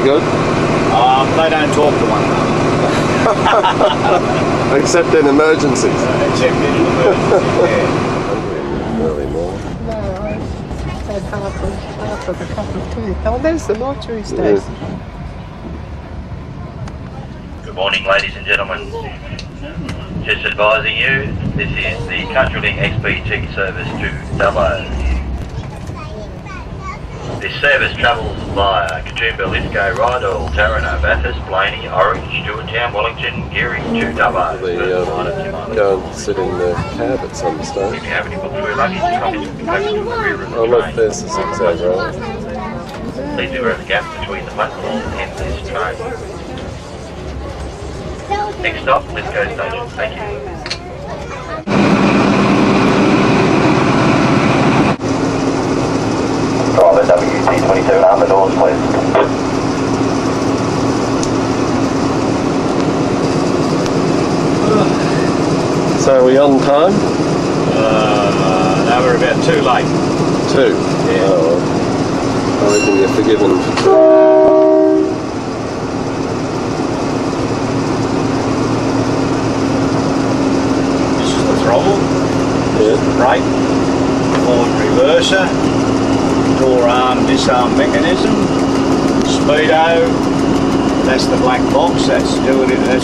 good? They don't talk to one another. Except in emergencies. Except in emergencies, yeah. Early morning. No, I had half of a cup of tea. Oh, there's the mortuary station. Good morning, ladies and gentlemen. Just advising you, this is the Country Link XPT service to Dubbo. This service travels via Katoomba, Lithgow, Rydal, Tarrano, Bathurst, Blaney, Orange, Stewarttown, Wellington, Geary to Dubbo. They go and sit in the cab at some stage. If you have any books for your luggage, copies will be taken to the rear of the Oh look, train. there's the 6 hour road. Please beware of the gap between the platform and this train. Next stop, Lithgow Station. Thank you. Driver WT27 on the doors, please. So are we on time? No, we're about too late. 2? Yeah. Oh, I reckon you're forgiven for 2. This is the throttle, Yeah. brake, forward reverser, door arm, disarm mechanism, speedo, that's the black box, that's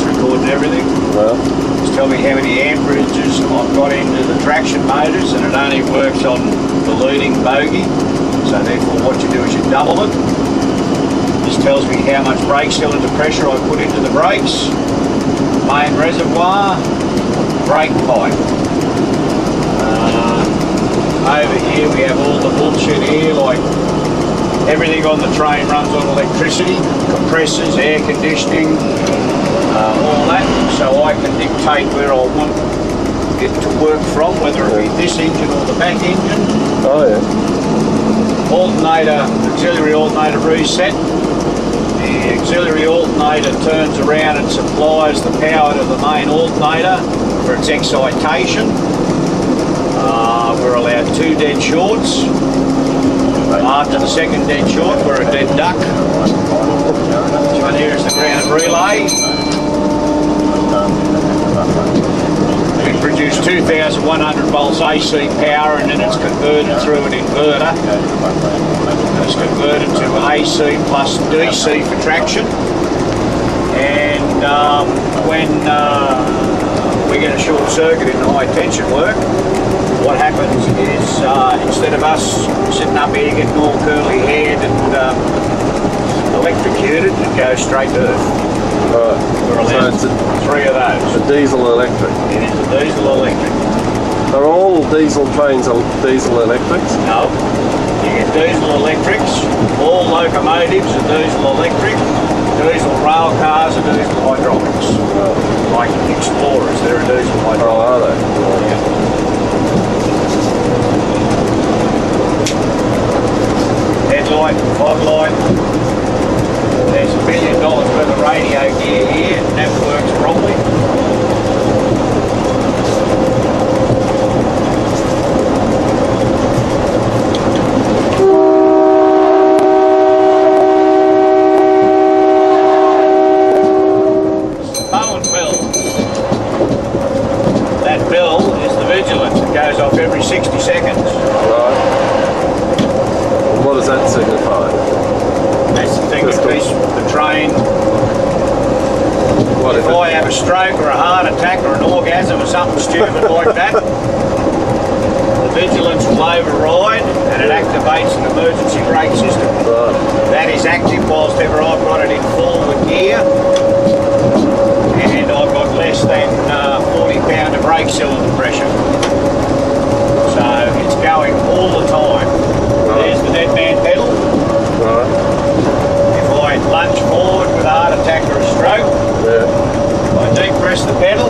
recording everything. Well, Just tell me how many amperages I've got into the traction motors, and it only works on the leading bogie, so therefore what you do is you double it. This tells me how much brake cylinder pressure I put into the brakes, main reservoir, brake pipe. Over here we have all the bullshit here, like everything on the train runs on electricity, compressors, air conditioning, all that, so I can dictate where I want it to work from, whether it be this engine or the back engine. oh yeah. Alternator, auxiliary alternator reset. The auxiliary alternator turns around and supplies the power to the main alternator for its excitation. We're allowed 2 dead shorts. After the second dead short, we're a dead duck. This one here is the grounded relay. We produce 2,100 volts AC power, and then it's converted through an inverter. It's converted to AC plus DC for traction. And when we get a short circuit in the high tension work, what happens is instead of us sitting up here getting all curly haired and electrocuted, it goes straight to earth. Right. We're allowed So it's 3 of those. a diesel electric. It is a diesel electric. Are all diesel trains diesel electrics? No, you get diesel electrics. All locomotives are diesel electric. Diesel rail cars are diesel hydraulics. Like Explorers, they're a diesel hydraulic. Oh, are they? Yeah. Headlight, fog light. There's $1 million worth of radio gear here, and that works properly. Phone bill. That bill is the vigilance. It goes off every 60 seconds. Right. What does that signify? That's the thing Just that keeps the train. What If I have a stroke or a heart attack or an orgasm or something stupid like that, the vigilance will override and it activates an emergency brake system. Right. That is active whilst ever I've got it in forward gear, and I've got less than 40 pound of brake cylinder pressure. So it's going all the time. There's the dead man pedal. Right. If I lunge forward with a heart attack or a stroke, Yeah. I depress the pedal,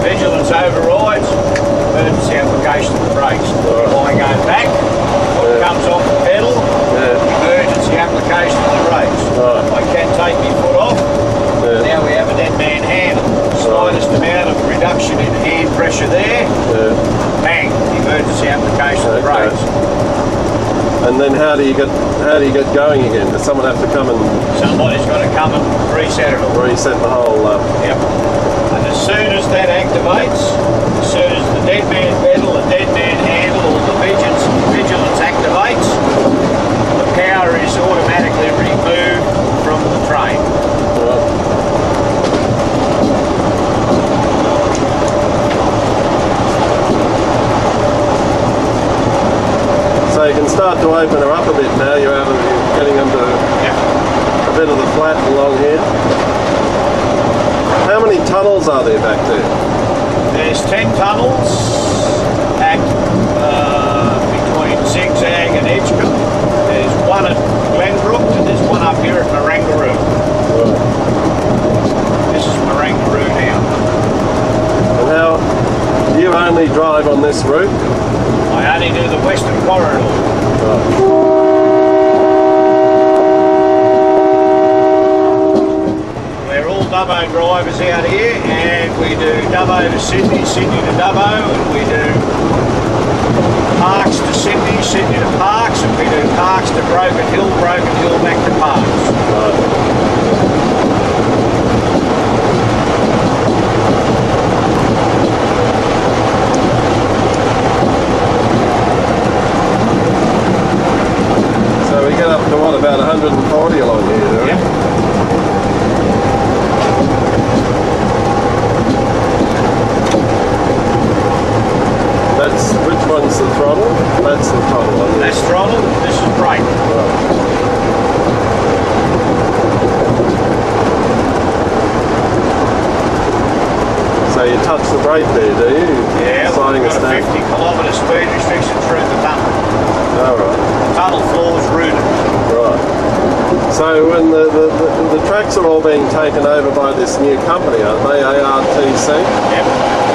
vigilance overrides, emergency application of the brakes. If I go back, what comes off the pedal, Yeah. emergency application of the brakes. Right. I can take my foot then how do you get going again? Does someone have to come and Somebody's got to come and reset it all. reset the whole? Yep. And as soon as that activates, as soon as the dead man pedal, the dead man handle, or the vigilance activates, the power is automatically removed from the train. So you can start to open her up a bit now. You're getting into a bit of the flat along here. How many tunnels are there back there? There's 10 tunnels at between Zigzag and Edgecombe. There's one at Glenbrook and there's one up here at Marangaroo. This is Marangaroo now. And how you only drive on this route? I only do the Western Corridor. We're all Dubbo drivers out here, and we do Dubbo to Sydney, Sydney to Dubbo, and we do Parks to Sydney, Sydney to Parks, and we do Parks to Broken Hill back to Parks. So we get up to what, about 140 along here, do we? Yep. Which one's the throttle? That's the throttle. Isn't it? That's throttle, this is brake. So you touch the brake there, do you? Yeah, Sliding we've us got a down. 50-kilometre speed restriction through the tunnel. Oh, right. Tunnel floor is rooted. Right. So when the tracks are all being taken over by this new company, aren't they? ARTC? Yep.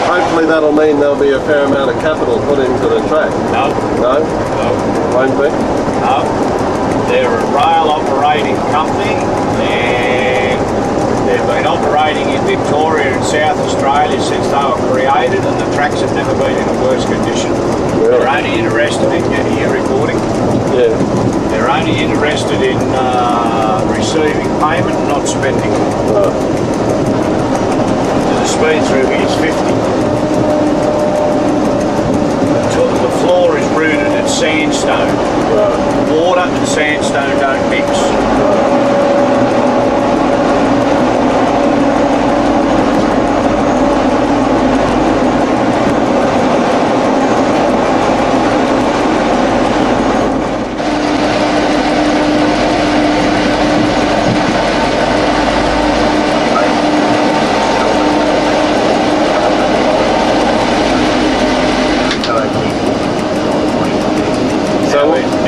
Hopefully that'll mean there'll be a fair amount of capital put into the track. No. No? No. Won't be? No. They're a rail operating company, and they've been operating in Victoria and South Australia since they were created, and the tracks have never been in a worse condition. Really? They're only interested in getting your recording. Yeah. They're only interested in receiving payment, not spending. The speed through here is 50. The floor is rooted in sandstone. Water and sandstone don't mix.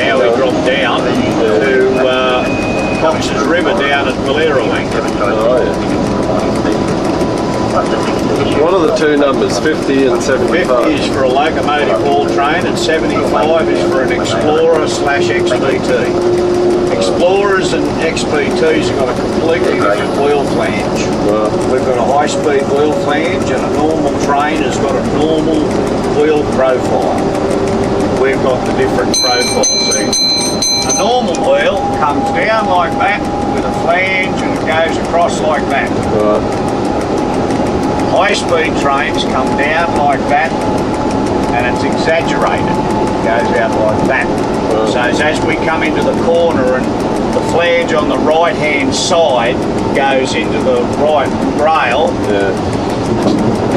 Now we drop down to Cox's River down at Valera-Link. Oh, yeah. What are the two numbers, 50 and 75? 50 is for a locomotive haul train and 75 is for an Explorer / XPT. Explorers and XPTs have got a completely different wheel flange. We've got a high-speed wheel flange, and a normal train has got a normal wheel profile. We've got the different profile. See, a normal wheel comes down like that with a flange and it goes across like that. High-speed trains come down like that and it's exaggerated. It goes out like that. So as we come into the corner and the flange on the right-hand side goes into the right rail,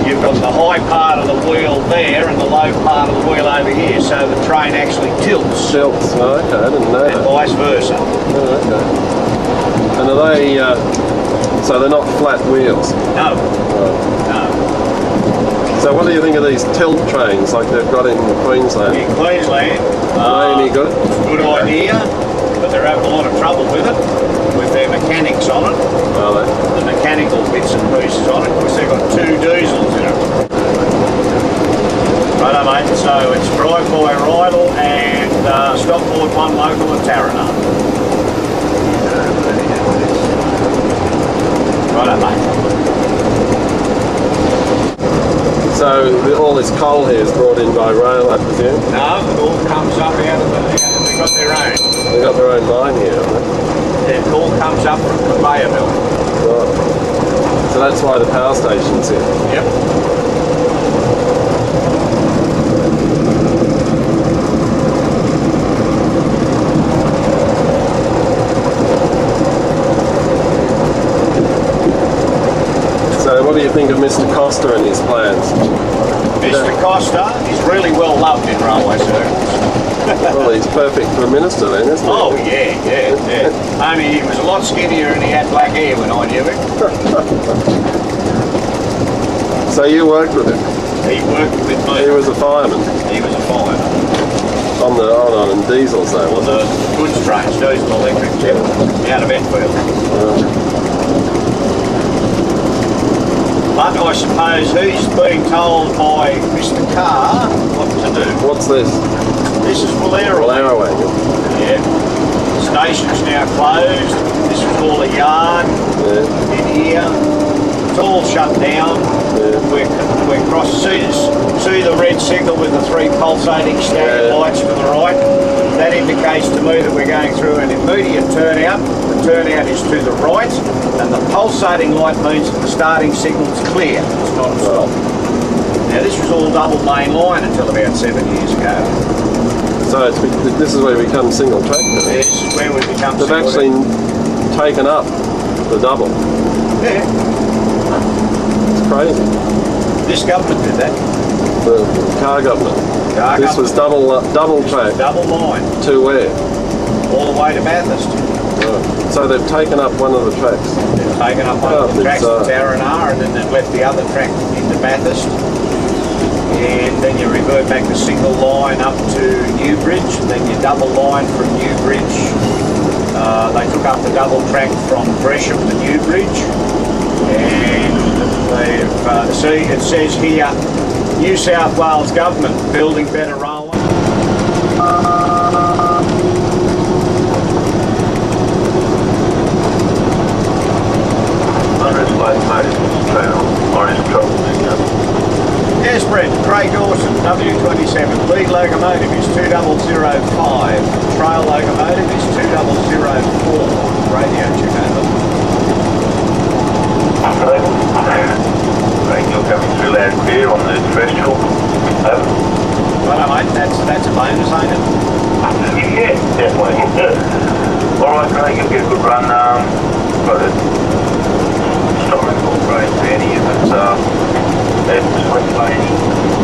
you've got the high part of the wheel there and the low part of the wheel over here, so the train actually tilts. Tilts, oh, okay, I didn't know and that. vice versa. Oh, okay. And are they, so they're not flat wheels? No. No. So what do you think of these tilt trains like they've got in Queensland? In Queensland, Are they any good? good idea, but they're having a lot of trouble with it, with their mechanics on it, Are they? the mechanical bits and pieces on it, because they've got 2 diesels in it. Righto mate, so it's drive-by Rydal and Stockport 1 local at Taranaki. Righto mate. So So all this coal here is brought in by rail, I presume? No, it all comes up out of they've got their own. They've got their own mine here, haven't they? It all comes up from the conveyor belt. Right. So that's why the power station's here. Yep. So what do you think of Mr. Costa and his plans? Mr. Costa is really well loved in railway circles. Well, he's perfect for a minister then, isn't he? Oh yeah. Only he was a lot skinnier and he had black hair when I knew him. So you worked with him? He worked with me. He was a fireman? He was a fireman. On diesels though, On wasn't the goods trains, diesel electric, yep. Out of Enfield. But I suppose he's being told by Mr. Carr what to do. What's this? This is Valera. Yeah. The station's now closed. This was all a yard in here. It's all shut down. We're crossed. See the red signal with the three pulsating standard lights to the right? That indicates to me that we're going through an immediate turnout. The turnout is to the right, and the pulsating light means that the starting signal is clear. It's not a stop. Now this was all double main line until about 7 years ago. So this is where we become single track now. This is where we become They've actually taken up the double. Yeah. It's crazy. This government did that. The Carr government. This was double track. Double line. To where? All the way to Bathurst. Right. So they've taken up one of the tracks. They've taken up one of the tracks to Taranara, and then they've left the other track into Bathurst. And then you revert back the single line up to Newbridge, then you double line from Newbridge. They took up the double track from Gresham to Newbridge, and they've, see, it says here, New South Wales Government building better railway. Yes, Brett, Craig Dawson, W27. Lead locomotive is 2005. Trail locomotive is 2004. Radio check over. Craig, you're coming through loud and clear on the terrestrial. Over. Well, mate, that's a bonus, ain't it? Yeah, definitely. Alright, Craig, you'll get a good run. Got a historical grade 30 if it's sweat lane,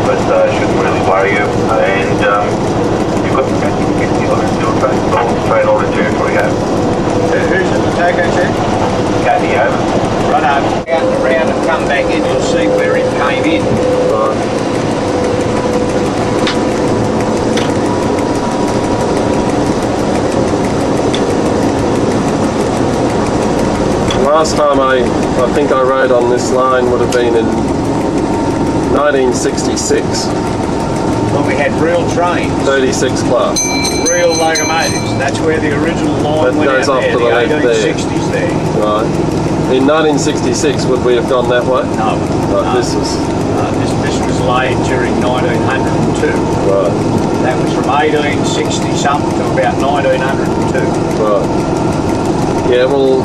but shouldn't really worry you. And you've got the 50 on it, still train order 2 for you. Who's in the taco check? Kathy, over. Right out and around and come back in, you'll see where it came in. Last time I think I rode on this line would have been in 1966. When we had real trains. 36 class. Real locomotives. That's where the original line went goes out off there, to the left there. 1860s there. Right. In 1966, would we have gone that way? No. Right, no. this was laid during 1902. right. That was from 1860 something to about 1902. Right. Yeah. Well,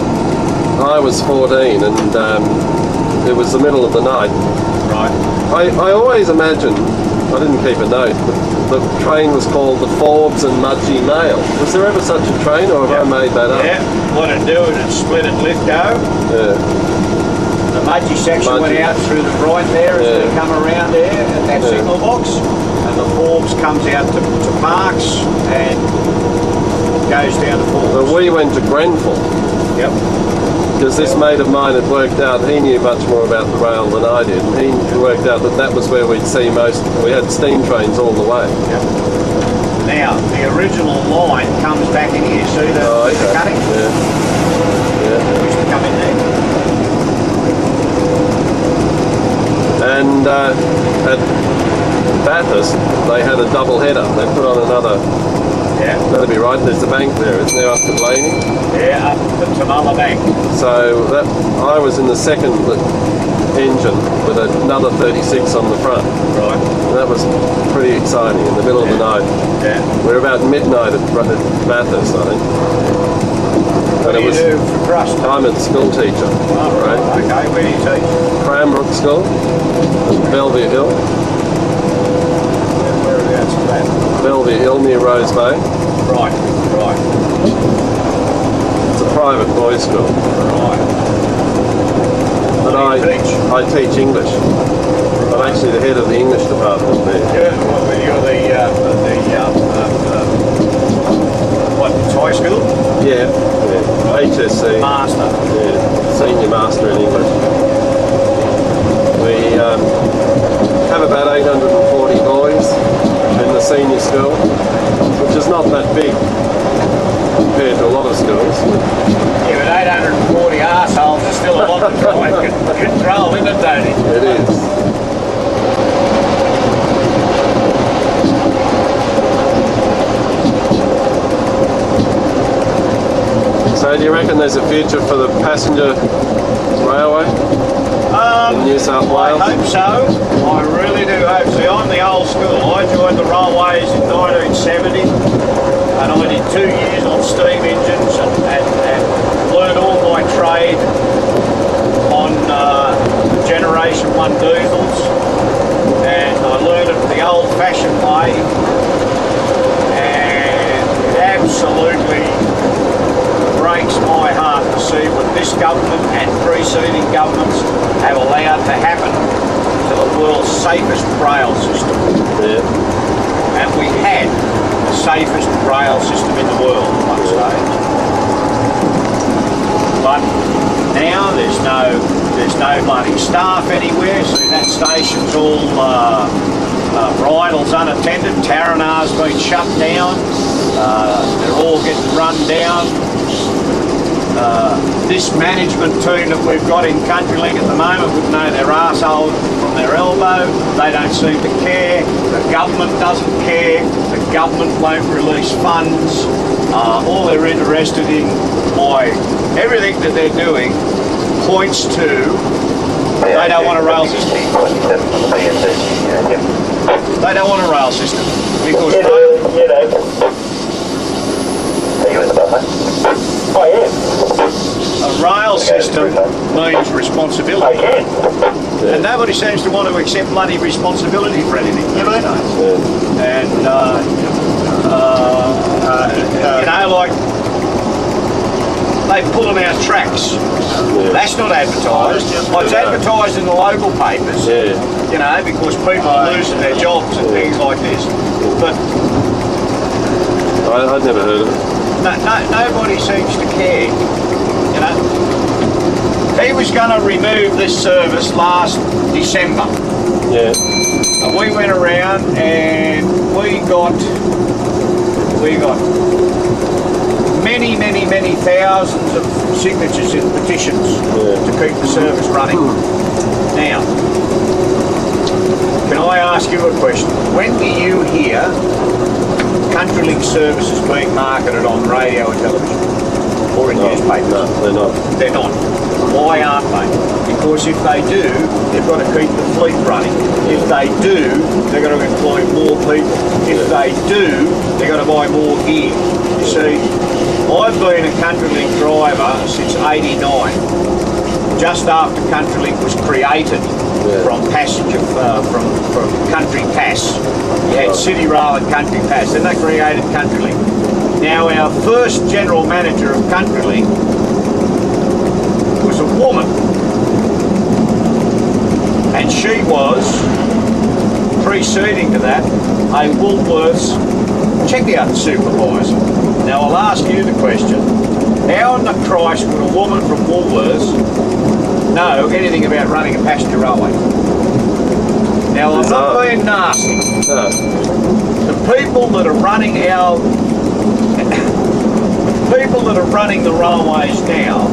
I was 14, and it was the middle of the night. Right. I always imagined, I didn't keep a note, but the train was called the Forbes and Mudgee Mail. Was there ever such a train, or have I made that up? Yeah, what it'd do is it'd split at Lithgow. Yeah. The Mudgee section went out through the right there as they come around there at that signal box. And the Forbes comes out to Parks and goes down to Forbes. But we went to Grenfell. Yep. Because this mate of mine had worked out, he knew much more about the rail than I did, and he worked out that was where we'd see most, we had steam trains all the way. Yep. Now, the original line comes back in here, see the cutting? Yeah. It used to come in there. And at Bathurst, they had a double header, they put on another. Yeah. That'd be right, there's the bank there, isn't there, up to Blaney? Yeah, up the Tamala Bank. So I was in the second engine with another 36 on the front. Right. And that was pretty exciting in the middle of the night. Yeah. We were about midnight at Bathurst, I think. What do you do for crust? I'm a school teacher. Oh, right. Okay, where do you teach? Cranbrook School, Bellevue Hill. Whereabouts is that? Bellevue Hill near Rose Bay. Right, right, It's a private boys' school. right. But What do you teach? I teach English. I'm actually the head of the English department there. Yeah, well, you're what, high school? Yeah, HSC. Master. Yeah, senior master in English. We have about 840 boys in the senior school, which is not that big compared to a lot of schools. Yeah, but 840 arseholes is still a lot to try and control, isn't it, Tony? It is. So do you reckon there's a future for the passenger railway in New South Wales? I hope so. I really do hope so. I'm the old school. I joined the railways in 1970 and I did 2 years on steam engines and learned all my trade on Generation 1 diesels, and I learned it the old-fashioned way, and it absolutely breaks my heart to see what this government and preceding governments have allowed to happen to the world's safest rail system. Yeah. And we had the safest rail system in the world at one stage. But now there's no bloody staff anywhere. See, that station's all bridles unattended. Taranar's been shut down. They're all getting run down. This management team that we've got in CountryLink at the moment would know their arsehole from their elbow. They don't seem to care. The government doesn't care. The government won't release funds. All they're interested in, everything that they're doing points to they don't want a rail system. They don't want a rail system because a rail system means responsibility, and nobody seems to want to accept bloody responsibility for anything. You know, and you know, like they pull them out tracks. That's not advertised. Well, it's advertised in the local papers. You know, because people are losing their jobs and things like this. But I'd never heard of it. Nobody seems to care. You know, he was going to remove this service last December. Yeah. And we went around and we got many thousands of signatures in petitions to keep the service running. Now, can I ask you a question? When do you hear CountryLink services being marketed on radio and television or in newspapers? No, they're not. They're not. Why aren't they? Because if they do, they've got to keep the fleet running. If they do, they've got to employ more people. If they do, they've got to buy more gear. You see, I've been a CountryLink driver since '89, just after CountryLink was created from passenger, from Country Pass. You had City Rail and Country Pass, then they created CountryLink. Now our first general manager of CountryLink was a woman, and she was, preceding to that, a Woolworths checkout supervisor. Now I'll ask you the question, how in the Christ would a woman from Woolworths know anything about running a passenger railway? Now I'm not being nasty. No. The people that are running the railways now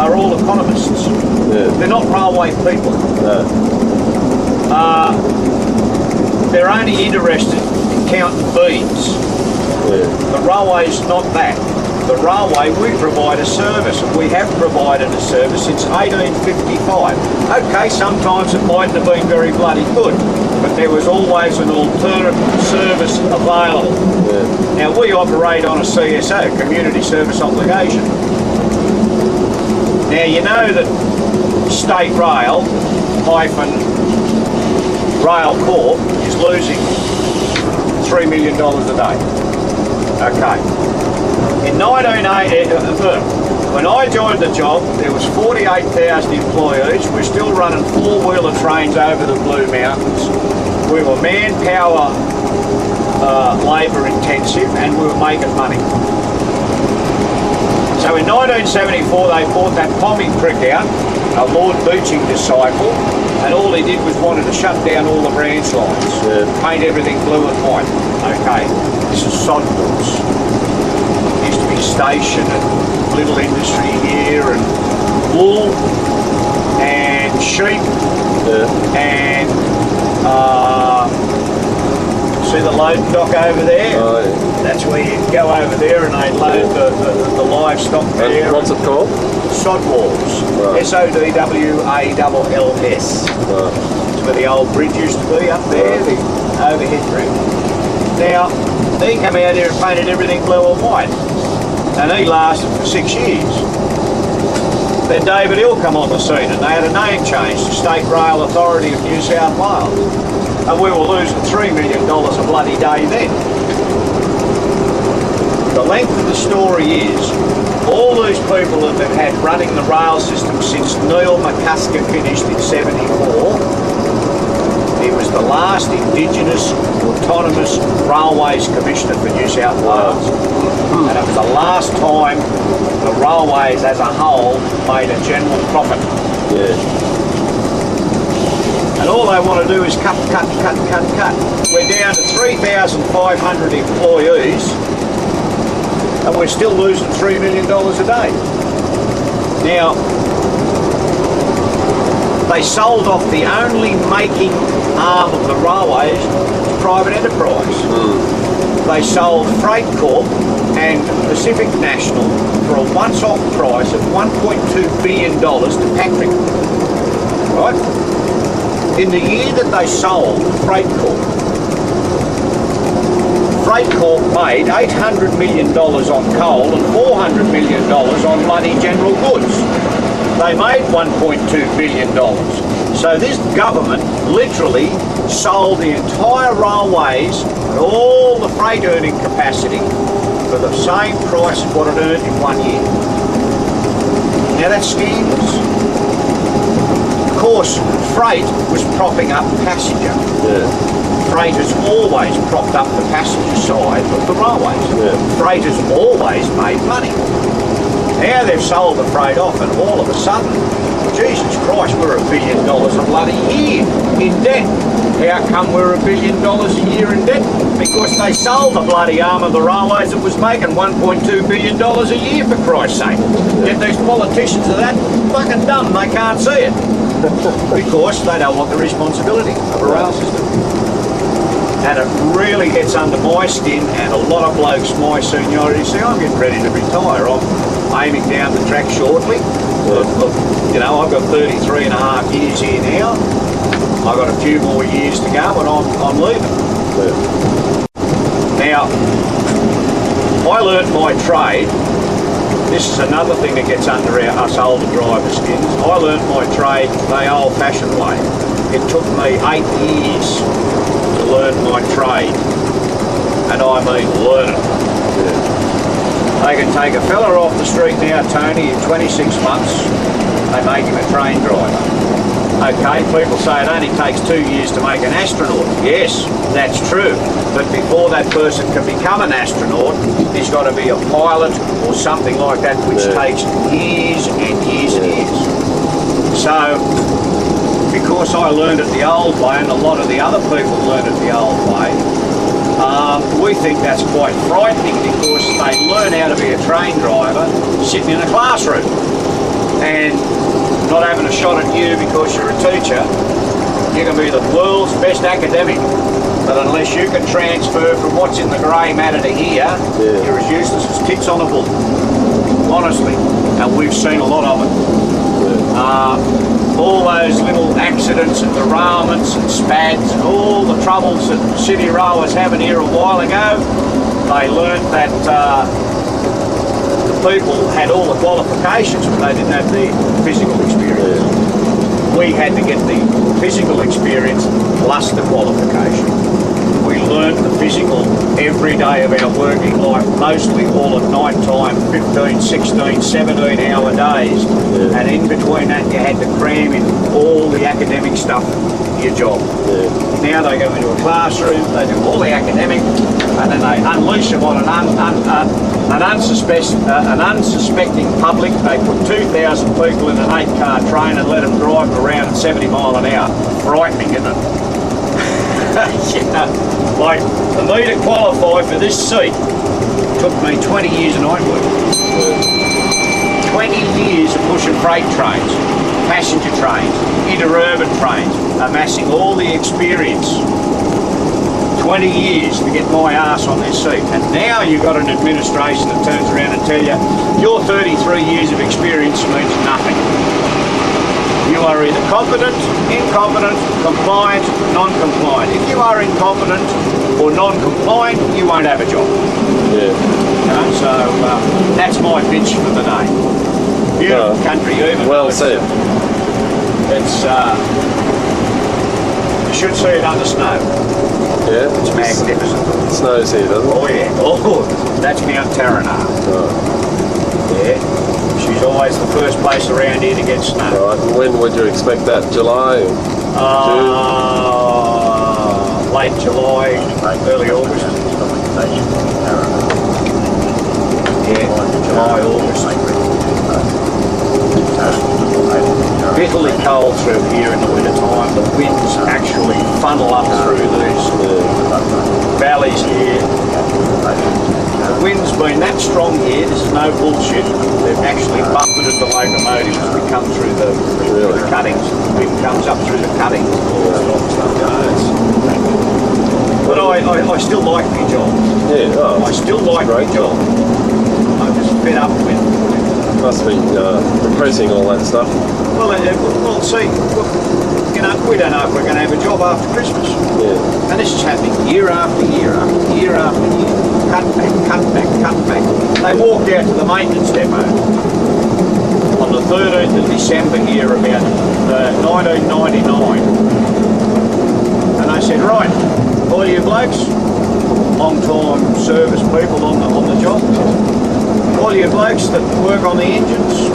are all economists. They're not railway people. No. They're only interested in counting beans. The railway's not that. the railway, we provide a service, and we have provided a service since 1855. Okay, sometimes it mightn't have been very bloody good, but there was always an alternative service available. Now, we operate on a CSO, Community Service Obligation. Now, you know that State Rail hyphen Rail Corp is losing $3 million a day. Okay. In 1980, when I joined the job, there was 48,000 employees. We're still running four-wheeler trains over the Blue Mountains. We were manpower, labour intensive, and we were making money. So in 1974, they bought that Pommy prick out, a Lord Beeching disciple, and all he did was wanted to shut down all the branch lines, paint everything blue and white. Okay, this is sodwoods. Used to be station and little industry here, and wool and sheep and see the loading dock over there? Oh, yeah. That's where you go over there and they load the livestock there. And what's it called? Sodwalls. Right. S-O-D-W-A-L-S. Right. That's where the old bridge used to be up there, the overhead bridge. Now, he came out here and painted everything blue and white. And he lasted for 6 years. Then David Hill come on the scene and they had a name change to State Rail Authority of New South Wales. And we were losing $3 million a bloody day then. The length of the story is, all these people that have had running the rail system since Neil McCusker finished in '74, he was the last Indigenous Autonomous Railways Commissioner for New South Wales. And it was the last time the railways as a whole made a general profit. Yeah. And all they want to do is cut. We're down to 3,500 employees and we're still losing $3 million a day. Now, they sold off the only making arm of the railways to private enterprise. They sold Freight Corp and Pacific National for a once-off price of $1.2 billion to Patrick. Right? In the year that they sold Freight Corp made $800 million on coal and $400 million on bloody general goods. They made $1.2 billion. So this government literally sold the entire railways and all the freight earning capacity for the same price as what it earned in 1 year. Now that's scandalous. Of course, freight was propping up passenger. Freight has always propped up the passenger side of the railways. Freight has always made money. Now they've sold the freight off and all of a sudden, Jesus Christ, we're $1 billion a bloody year in debt. How come we're $1 billion a year in debt? Because they sold the bloody arm of the railways that was making $1.2 billion a year, for Christ's sake. Yet these politicians are that fucking dumb, they can't see it. Because they don't want the responsibility of a rail system. And it really gets under my skin and a lot of blokes my seniority. See, I'm getting ready to retire. I'm aiming down the track shortly. Look, you know, I've got 33 and a half years here now. I've got a few more years to go and I'm leaving. Now, I learnt my trade. This is another thing that gets under us older drivers' skins. I learnt my trade the old-fashioned way. It took me 8 years to learn my trade, and I mean learn it. They can take a fella off the street now, Tony, in 26 months, they make him a train driver. Okay, people say it only takes 2 years to make an astronaut. Yes, that's true. But before that person can become an astronaut, he's got to be a pilot or something like that, which takes years and years and years. So, because I learned it the old way and a lot of the other people learned it the old way, we think that's quite frightening because they learn how to be a train driver sitting in a classroom and not having a shot at you because you're a teacher. You can be the world's best academic But unless you can transfer from what's in the grey matter to here, you're as useless as tits on a bull. Honestly. And we've seen a lot of it. All those little accidents and derailments and spads and all the troubles that city rowers having here a while ago, they learnt that the people had all the qualifications but they didn't have the physical experience. We had to get the physical experience plus the qualification. We learnt the physical every day of our working life, mostly all at night time, 15, 16, 17 hour days. And in between that you had to cram in all the academic stuff to your job. Now they go into a classroom, they do all the academic, and then they unleash them on an unsuspecting public. They put 2,000 people in an 8-car train and let them drive around at 70 mile an hour. Frightening, isn't it? Like, for me to qualify for this seat took me 20 years of night work. 20 years of pushing freight trains, passenger trains, interurban trains, amassing all the experience. 20 years to get my ass on this seat. And now you've got an administration that turns around and tell you, your 33 years of experience means nothing. You are either competent, incompetent, compliant, non-compliant. If you are incompetent or non-compliant, you won't have a job. So that's my bitch for the day. Beautiful country, even. Well said. It's you should see it under snow. Yeah. It's magnificent. It snows here, doesn't it? Oh yeah. Oh, that's Mount Taranah. Yeah. She's always the first place around here to get snow. Right. And when would you expect that? July? June? Late July, early August. Yeah, July, August. Bitterly cold through here in the winter time. The winds actually funnel up through these valleys here. The wind's been that strong here, this is no bullshit. They've actually buffeted the locomotive as we come through the cuttings. The wind comes up through the cuttings. But I still like my job. I still like my job. I'm just fed up with it. Must be depressing, all that stuff. Well, see, you know, we don't know if we're going to have a job after Christmas. And this is happening year after year after year after year. Cut back, cut back, cut back. They walked out to the maintenance depot on the 13th of December here about 1999. And they said, right, all you blokes, long-time service people on the job, all you blokes that work on the engines,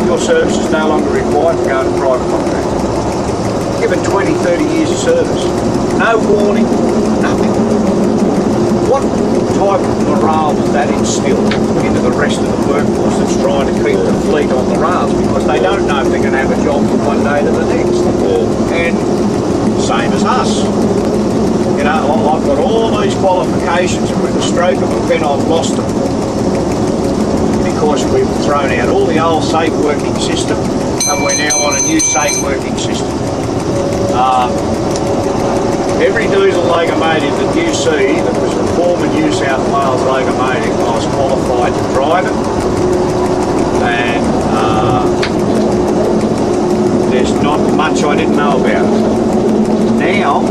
your service is no longer required to go to private contract. Given 20, 30 years of service. No warning, nothing. What type of morale does that instill into the rest of the workforce that's trying to keep the fleet on the rails? Because they don't know if they're going to have a job from one day to the next. And same as us. You know, I've got all these qualifications and with the stroke of a pen I've lost them. Because we've thrown out all the old safe working system and we're now on a new safe working system. Every diesel locomotive that you see that was a former New South Wales locomotive, I was qualified to drive it, and there's not much I didn't know about it. Now,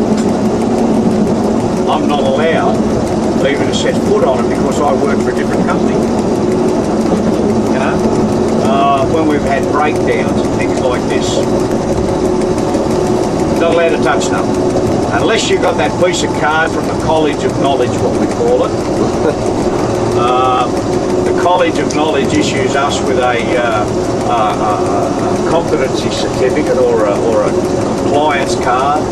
I'm not allowed even to set foot on it because I work for a different company. You know, when we've had breakdowns and things like this, not allowed to touch them. Unless you've got that piece of card from the College of Knowledge, what we call it. The College of Knowledge issues us with a competency certificate or a compliance card.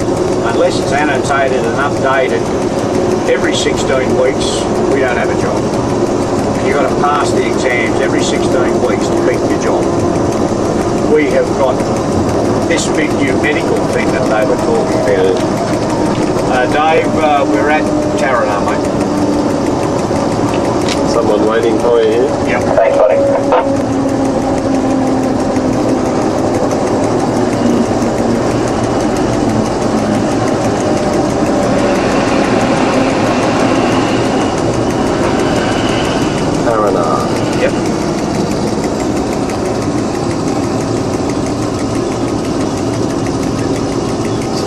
Unless it's annotated and updated every 16 weeks, we don't have a job. You've got to pass the exams every 16 weeks to keep your job. We have got this big new medical thing that they were talking about. Dave, we're at Taranah, mate. Someone waiting for you here? Yep. Thanks, buddy.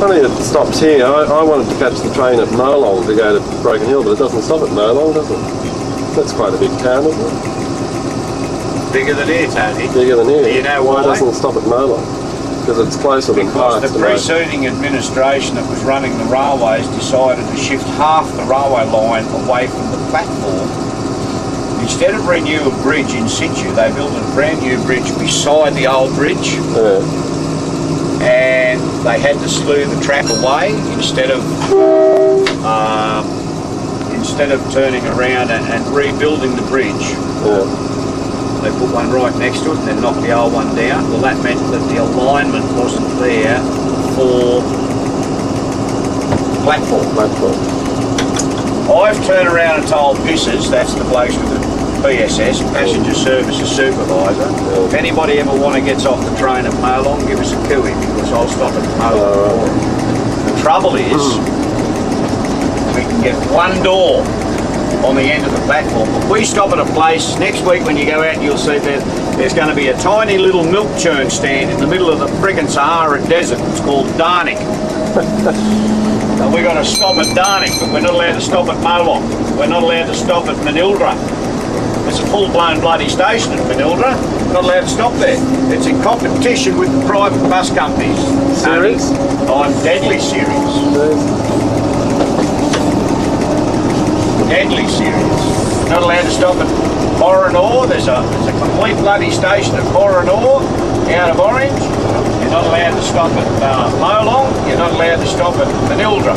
funny it stops here. I wanted to catch the train at Molong to go to Broken Hill, but it doesn't stop at Molong, does it? That's quite a big town, isn't it? Bigger than here, Tony. Bigger than here. Do you know why? It doesn't stop at Molong? Because it's closer than Because Parkes the to preceding administration that was running the railways decided to shift half the railway line away from the platform. Instead of renew a bridge in situ, they built a brand new bridge beside the old bridge. Yeah. And they had to slew the track away instead of turning around and rebuilding the bridge. Yeah. They put one right next to it and then knocked the old one down. Well, that meant that the alignment wasn't there for platform. I've turned around and told Pissers, that's the blokes with the PSS, Passenger Services Supervisor, if anybody ever gets off the train at Molong, give us a cooey because I'll stop at Molong for them. The trouble is, we can get one door on the end of the platform. If we stop at a place, next week when you go out you'll see there's going to be a tiny little milk churn stand in the middle of the friggin' Sahara Desert. It's called Darnik. And we've got to stop at Darnik, but we're not allowed to stop at Molong. We're not allowed to stop at Manildra. It's a full-blown bloody station at Manildra. We're not allowed to stop there. It's in competition with the private bus companies. Serious? I'm deadly serious. Deadly serious. Not allowed to stop at Boronor. There's a complete bloody station at Boronor out of Orange. You're not allowed to stop at Molong. You're not allowed to stop at Manildra.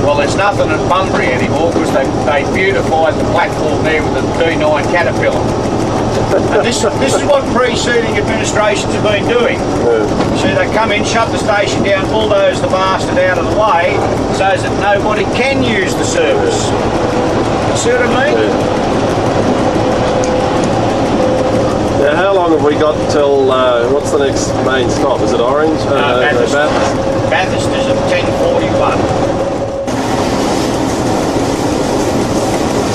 Well, there's nothing at Bunbury anymore because they beautified the platform there with the D9 Caterpillar. And this is what preceding administrations have been doing. So they come in, shut the station down, bulldoze the bastard out of the way so that nobody can use the service. You see what I mean? Now, how long have we got till, what's the next main stop? Is it Orange? Bathurst. Bathurst is at 10:41.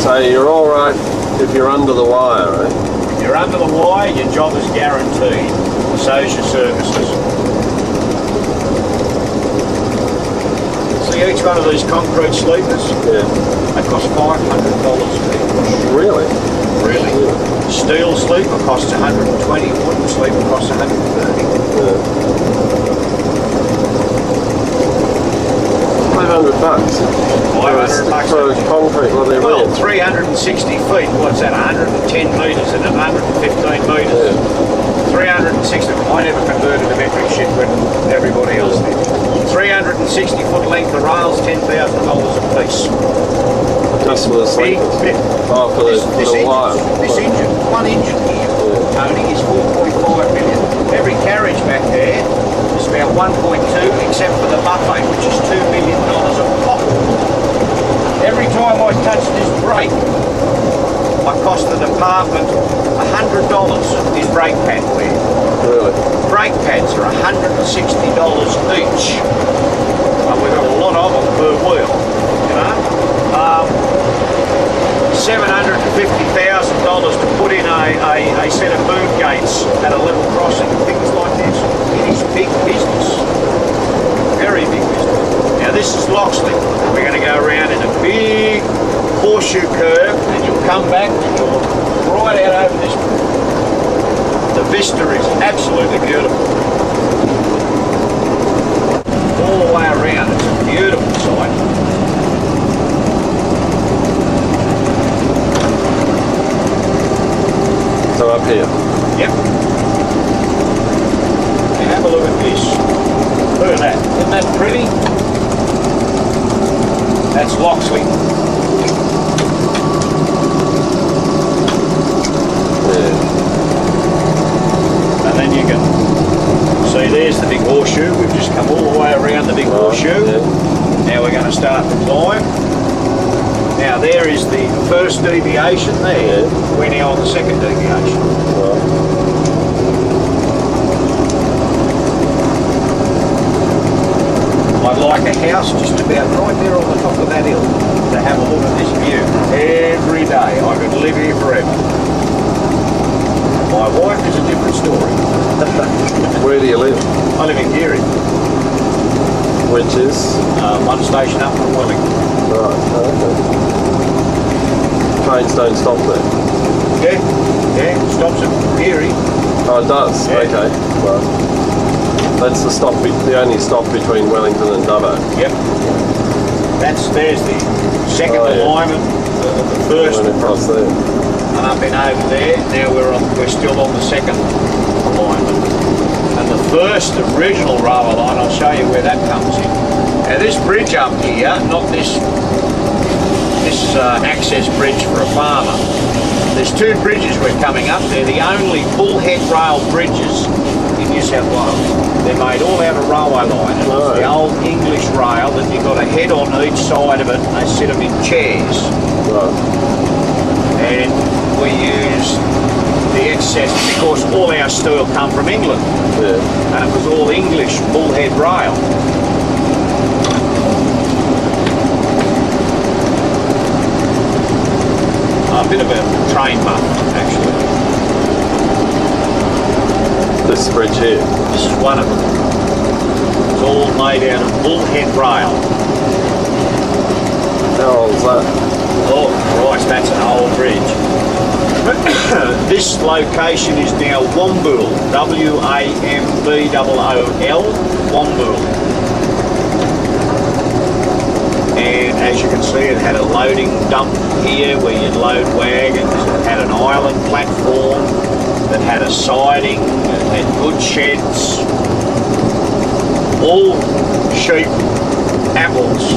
So you're all right if you're under the wire, eh? If you're under the wire, your job is guaranteed. So's your services. See each one of these concrete sleepers? Yeah. They cost $500 each. Really? Really? Yeah. Steel sleeper costs 120. Wooden sleeper costs 130. Yeah. $500. $500 for concrete. Well, they're Well, real. 360 feet. What's that? 110 metres, isn't it? 115 metres. 360. I never converted to metric shit when everybody else did. 360 foot length of rails, $10,000 a piece. Just for the sleepers. Oh, for the wire. This engine, one engine here, Tony, is 4.5 million. Every carriage back there is about 1.2, except for the buffet, which is $2 million a pop. Every time I touch this brake, I cost the department $100 is brake pad wear. Really? Brake pads are $160 each. We've got a lot of them per wheel, you know. $750,000 to put in a set of boom gates at a level crossing, things like this. It is big business, very big business. Now this is Loxley. We're going to go around in a big horseshoe curve and you'll come back and you'll right out over this. The vista is absolutely beautiful. All the way around, it's a beautiful sight. So up here. Yep. Now have a look at this. Look at that. Isn't that pretty? That's Loxley. Yeah. And then you can see there's the big horseshoe. We've just come all the way around the big horseshoe. Yeah. Now we're going to start the climb. Now there is the first deviation there. Yeah. We're now on the second deviation. Right. I'd like a house just about right there on the top of that hill to have a look at this view every day. I could live here forever. My wife is a different story. Where do you live? I live in Geary. Which is? One station up from Wellington. Right, okay. Trains don't stop there? Yeah, stops at Peary. Oh, it does? Yeah. Okay, right. That's the only stop between Wellington and Dubbo? Yep. There's the second alignment, the first Went across there. and I've been over there. Now we're still on the second alignment. And the first original railway line, I'll show you where that comes in. Now this bridge up here, not this access bridge for a farmer. There's two bridges we're coming up. They're the only bullhead rail bridges in New South Wales. They're made all out of railway line. And it's the old English rail that you've got a head on each side of it and they sit them in chairs. Right. And we use the excess because all our steel come from England. Yeah. And it was all English bullhead rail. A bit of a train buff, actually. This bridge here? This is one of them. It's all made out of bullhead rail. How old is that? Oh Christ, that's an old bridge. This location is now Wambool, W-A-M-B-O-O-L, Wambool. And as you can see, it had a loading dump here where you'd load wagons. It had an island platform that had a siding, it had good sheds, all sheep, apples.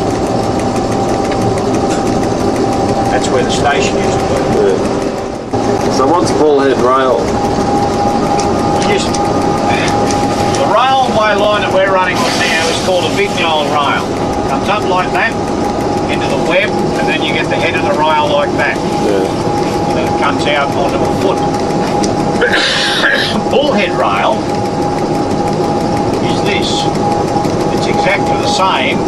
That's where the station used to be. Yeah. So what's bullhead rail? The railway line that we're running on now is called a Vidno rail. Comes up like that, into the web, and then you get the head of the rail like that. Yeah. And then it comes out onto a foot. Bullhead rail is this. It's exactly the same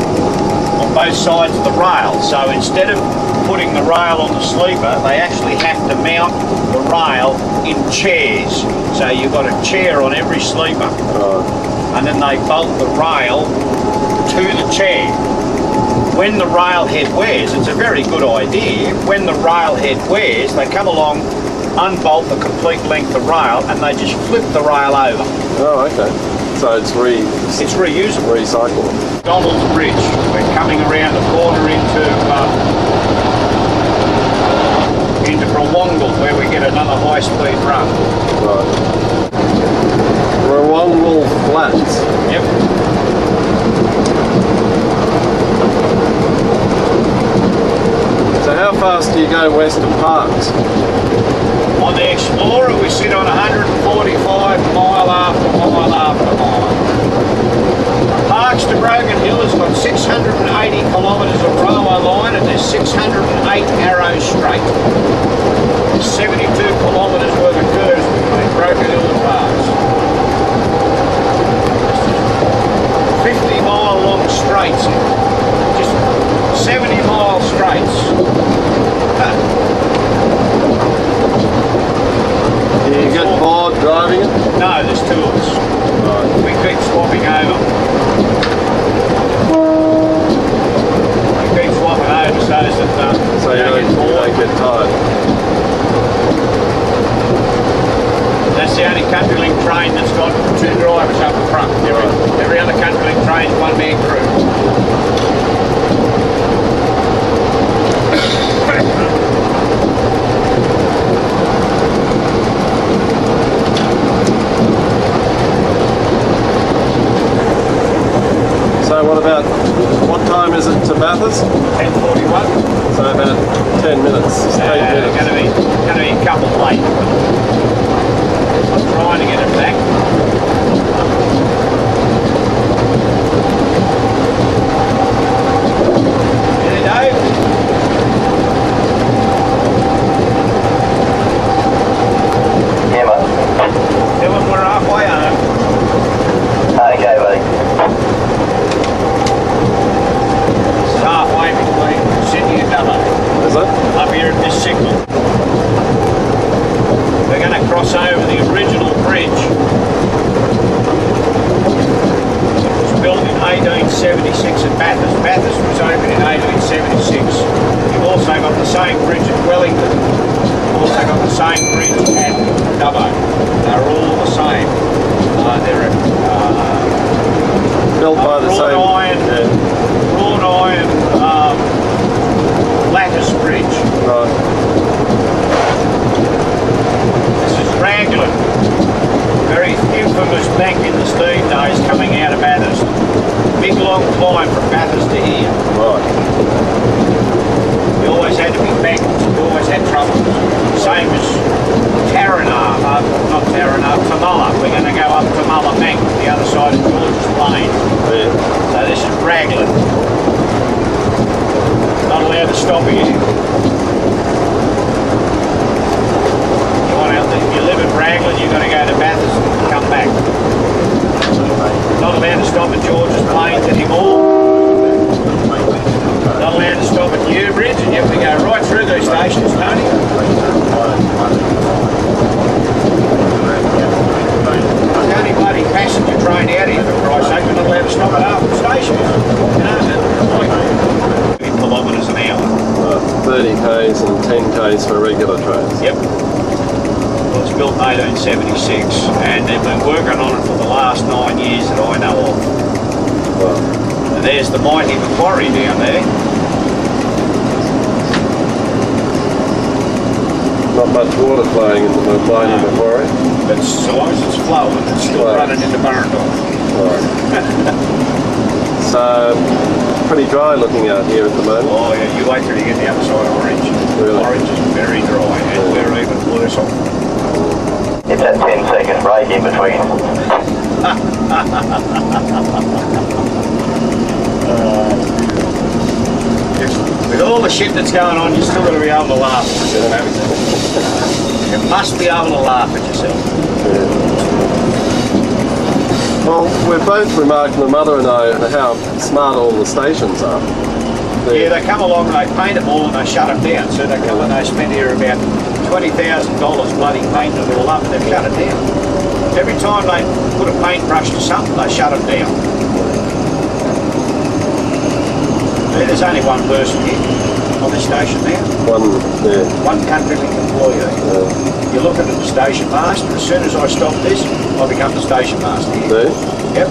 on both sides of the rail. So instead of putting the rail on the sleeper, they actually have to mount the rail in chairs. So you've got a chair on every sleeper. And then they bolt the rail to the chair. When the railhead wears, it's a very good idea, when the railhead wears, they come along, unbolt the complete length of rail, and they just flip the rail over. Oh, okay. So it's reusable. Recyclable. Donald's Bridge. We're coming around the corner into Rawongle, where we get another high-speed run. Right. Rawongle Flats. Yep. So how fast do you go west of Parkes? On the Explorer, we sit on 145 mile after mile after mile. Parkes to Broken Hill has got 680 kilometres of railway line and there's 608 arrows straight. There's 72 kilometres worth of curves between Broken Hill and Parkes. 50-mile long straights. Just 70-mile straights. Do you get bored driving it? No, there's two of us. Right. We keep swapping over. We keep swapping over so that So you don't get tired. That's the only CountryLink train that's got two drivers up the front. Every other CountryLink train is one-man crew. So what time is it to Bathurst? 10:41. So about 10 minutes, 8 minutes. Going to be a couple late. I'm trying to get it back. Yeah, mate. Dylan, we're halfway home. Okay, buddy. It's halfway between Sydney and Dubbo. Is it? Up here at this signal. We're going to cross over the original bridge Bathurst was opened in 1876. You've also got the same bridge at Wellington. You've also got the same bridge at Dubbo. They're all the same. They're Built by the same. Wrought iron lattice bridge. Right. This is Raglan. Very infamous back in the steam days coming out of Bathurst. Big long climb from Bathurst to here. Right. You always had to be back, you always had trouble. Same as Tamala. We're going to go up Tamala Bank, the other side of George's Plain. Yeah. So this is Raglan. Not allowed to stop here. If you live in Raglan, you've got to go to Bathurst and come back. Not allowed to stop at George's Plains anymore. Not allowed to stop at Newbridge, and you have to go right through those stations, Tony. The only bloody passenger train out here, for Christ's sake, we're not allowed to stop at half the stations. You know, like 30 kilometres an hour. 30 k's and 10 k's for regular trains. Yep. Well, it's built in 1876, and they've been working on it for the last 9 years that I know of. Wow. And there's the mighty Macquarie down there. Not much water flowing in the mighty Macquarie. But so long as it's flowing, it's still running into Burrendorf. Right. So, pretty dry looking out here at the moment. Oh yeah, you wait till you get the other side of Orange. Really? Orange is very dry, and we're even worse off. It's that 10-second break in between. With all the shit that's going on, you're still going to be able to laugh at yourself, haven't you? You must be able to laugh at yourself. Yeah. Well, we've both remarked, my mother and I, how smart all the stations are. Yeah, they come along and they paint them all and they shut them down. So they come and they spend here about $20,000 bloody painting it all up, and they've shut it down. Every time they put a paintbrush to something, they shut them down. There's only one person here on this station now. One country-link employee. Yeah. You're looking at the station master. As soon as I stop this, I become the station master here. Do you? Yep.